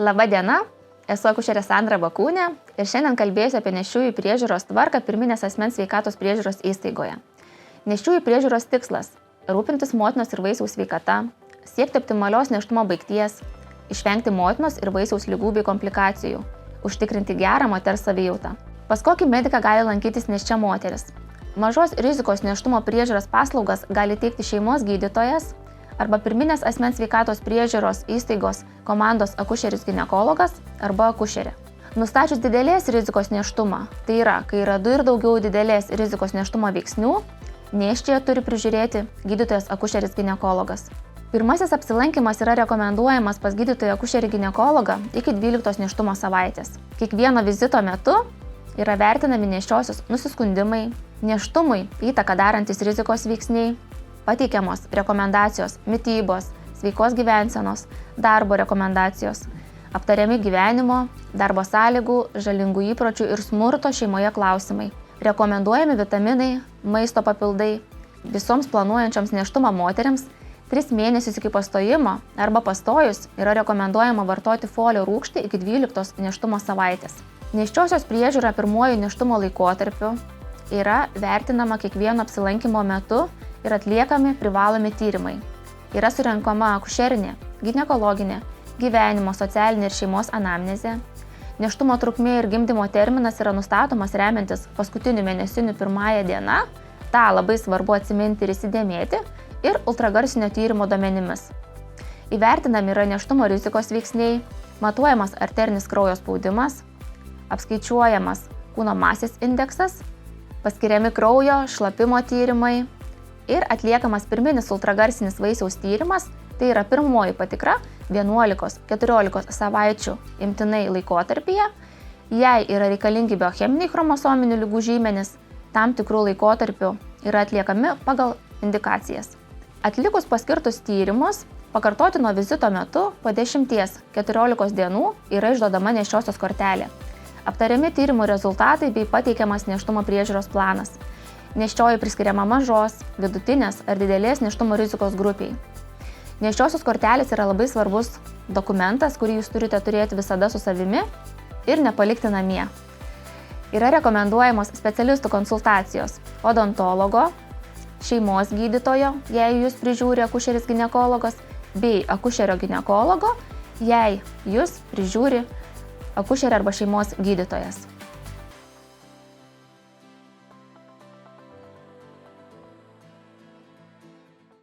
Labą dieną, esu akušerė Sandra Bakūnė ir šiandien kalbėsiu apie nėščiųjų priežiūros tvarką pirminės asmens sveikatos priežiūros įstaigoje. Nėščiųjų priežiūros tikslas – rūpintis motinos ir vaisiaus sveikata, siekti optimalios nėštumo baigties, išvengti motinos ir vaisiaus ligų bei komplikacijų, užtikrinti gerą moters savijautą. Pas kokį mediką gali lankytis nėščia moteris? Mažos rizikos nėštumo priežiūros paslaugas gali teikti šeimos gydytojas arba pirminės asmens sveikatos priežiūros įstaigos komandos akušeris ginekologas arba akušerė. Nustačius didelės rizikos nėštumą, tai yra, kai yra 2 ir daugiau didelės rizikos nėštumo veiksnių, nėščiąją turi prižiūrėti gydytojas akušeris ginekologas. Pirmasis apsilankymas yra rekomenduojamas pas gydytoją akušerį ginekologą iki 12 nėštumo savaitės. Kiekvieno vizito metu yra vertinami nėščiosios nusiskundimai, nėštumui įtaką darantis rizikos veiksniai, pateikiamos rekomendacijos mitybos, sveikos gyvensenos, darbo rekomendacijos, aptariami gyvenimo, darbo sąlygų, žalingų įpročių ir smurto šeimoje klausimai, rekomenduojami vitaminai, maisto papildai. Visoms planuojančioms nėštumą moterims 3 mėnesius iki pastojimo arba pastojus yra rekomenduojama vartoti folio rūgštį iki 12 nėštumo savaitės. Nėščiosios priežiūra pirmuoju nėštumo laikotarpiu yra vertinama kiekvieno apsilankymo metu ir atliekami privalomi tyrimai. Yra surenkama akušerinė, ginekologinė, gyvenimo, socialinė ir šeimos anamnezė. Nėštumo trukmė ir gimdymo terminas yra nustatomas remiantis paskutinių mėnesinių 1 diena, tą labai svarbu atsiminti ir įsidėmėti, ir ultragarsinio tyrimo duomenimis. Įvertinami yra nėštumo rizikos veiksniai, matuojamas arterinis kraujo spaudimas, apskaičiuojamas kūno masės indeksas, paskiriami kraujo, šlapimo tyrimai ir atliekamas pirminis ultragarsinis vaisiaus tyrimas, tai yra pirmoji patikra 11-14 savaičių imtinai laikotarpyje, jei yra reikalingi biocheminiai chromosominių ligų žymenys, tam tikrų laikotarpių yra atliekami pagal indikacijas. Atlikus paskirtus tyrimus, pakartotino vizito metu po 10-14 dienų yra išduodama nėščiosios kortelė. Aptariami tyrimų rezultatai bei pateikiamas nėštumo priežiūros planas. Nėščioji priskiriama mažos, vidutinės ar didelės nėštumo rizikos grupiai. Nėščiosios kortelės yra labai svarbus dokumentas, kurį jūs turite turėti visada su savimi ir nepalikti namie. Yra rekomenduojamos specialistų konsultacijos odontologo, šeimos gydytojo, jei jūs prižiūri akušeris ginekologas, bei akušerio ginekologo, jei jūs prižiūri akušerė arba šeimos gydytojas.